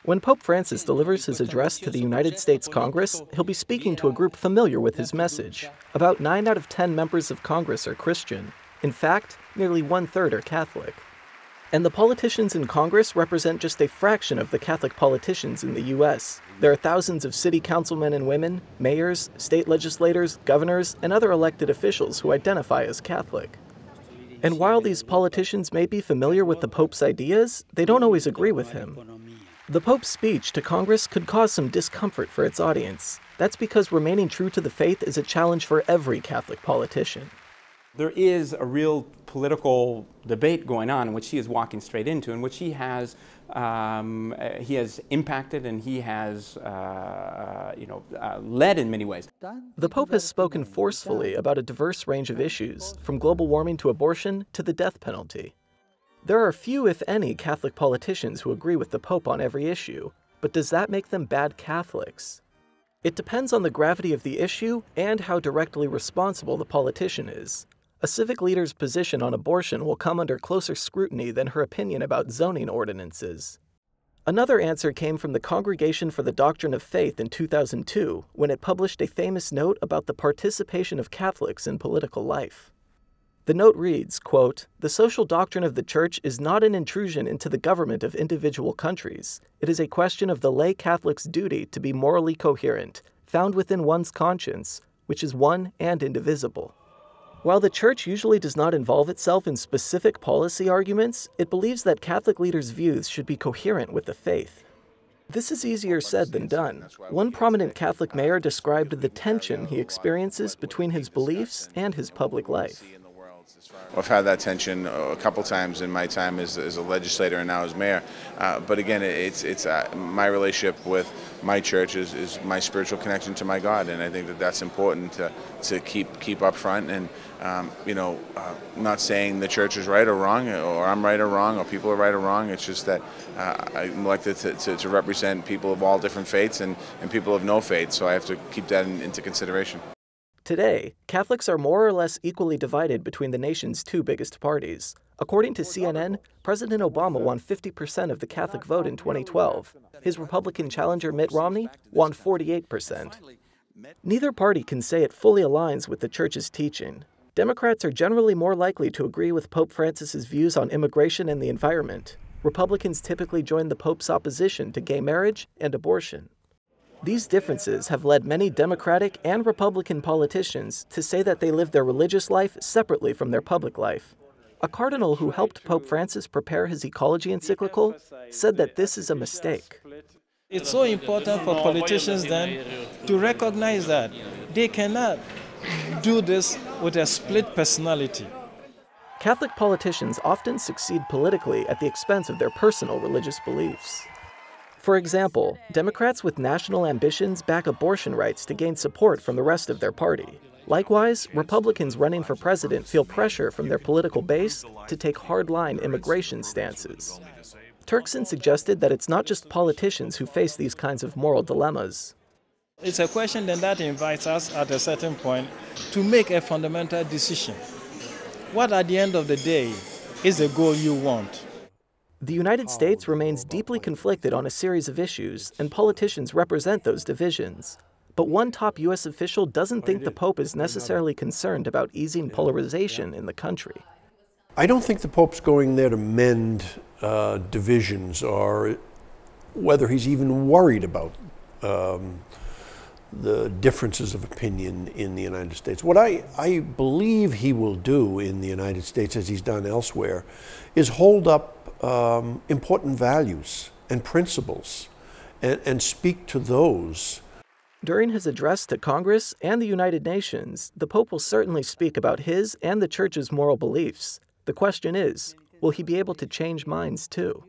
When Pope Francis delivers his address to the United States Congress, he'll be speaking to a group familiar with his message. About 9 out of 10 members of Congress are Christian. In fact, nearly 1/3 are Catholic. And the politicians in Congress represent just a fraction of the Catholic politicians in the U.S. There are thousands of city councilmen and women, mayors, state legislators, governors, and other elected officials who identify as Catholic. And while these politicians may be familiar with the Pope's ideas, they don't always agree with him. The Pope's speech to Congress could cause some discomfort for its audience. That's because remaining true to the faith is a challenge for every Catholic politician. There is a real political debate going on in which he is walking straight into, in which he has impacted and he has led in many ways. The Pope has spoken forcefully about a diverse range of issues, from global warming to abortion to the death penalty. There are few, if any, Catholic politicians who agree with the Pope on every issue, but does that make them bad Catholics? It depends on the gravity of the issue and how directly responsible the politician is. A civic leader's position on abortion will come under closer scrutiny than her opinion about zoning ordinances. Another answer came from the Congregation for the Doctrine of Faith in 2002, when it published a famous note about the participation of Catholics in political life. The note reads, quote, "The social doctrine of the Church is not an intrusion into the government of individual countries. It is a question of the lay Catholic's duty to be morally coherent, found within one's conscience, which is one and indivisible." While the Church usually does not involve itself in specific policy arguments, it believes that Catholic leaders' views should be coherent with the faith. This is easier said than done. One prominent Catholic mayor described the tension he experiences between his beliefs and his public life. I've had that tension a couple times in my time as a legislator and now as mayor. But again, it's my relationship with my church is my spiritual connection to my God, and I think that that's important to keep up front. And not saying the church is right or wrong, or I'm right or wrong, or people are right or wrong. It's just that I'm elected to represent people of all different faiths and people of no faith. So I have to keep that into consideration. Today, Catholics are more or less equally divided between the nation's two biggest parties. According to CNN, President Obama won 50% of the Catholic vote in 2012. His Republican challenger Mitt Romney won 48%. Neither party can say it fully aligns with the Church's teaching. Democrats are generally more likely to agree with Pope Francis's views on immigration and the environment. Republicans typically join the Pope's opposition to gay marriage and abortion. These differences have led many Democratic and Republican politicians to say that they live their religious life separately from their public life. A cardinal who helped Pope Francis prepare his ecology encyclical said that this is a mistake. It's so important for politicians then to recognize that they cannot do this with a split personality. Catholic politicians often succeed politically at the expense of their personal religious beliefs. For example, Democrats with national ambitions back abortion rights to gain support from the rest of their party. Likewise, Republicans running for president feel pressure from their political base to take hardline immigration stances. Turkson suggested that it's not just politicians who face these kinds of moral dilemmas. It's a question then that invites us at a certain point to make a fundamental decision. What at the end of the day is the goal you want? The United States remains deeply conflicted on a series of issues, and politicians represent those divisions. But one top U.S. official doesn't think the Pope is necessarily concerned about easing polarization in the country. I don't think the Pope's going there to mend divisions, or whether he's even worried about the differences of opinion in the United States. What I believe he will do in the United States, as he's done elsewhere, is hold up important values and principles and speak to those. During his address to Congress and the United Nations, the Pope will certainly speak about his and the Church's moral beliefs. The question is, will he be able to change minds too?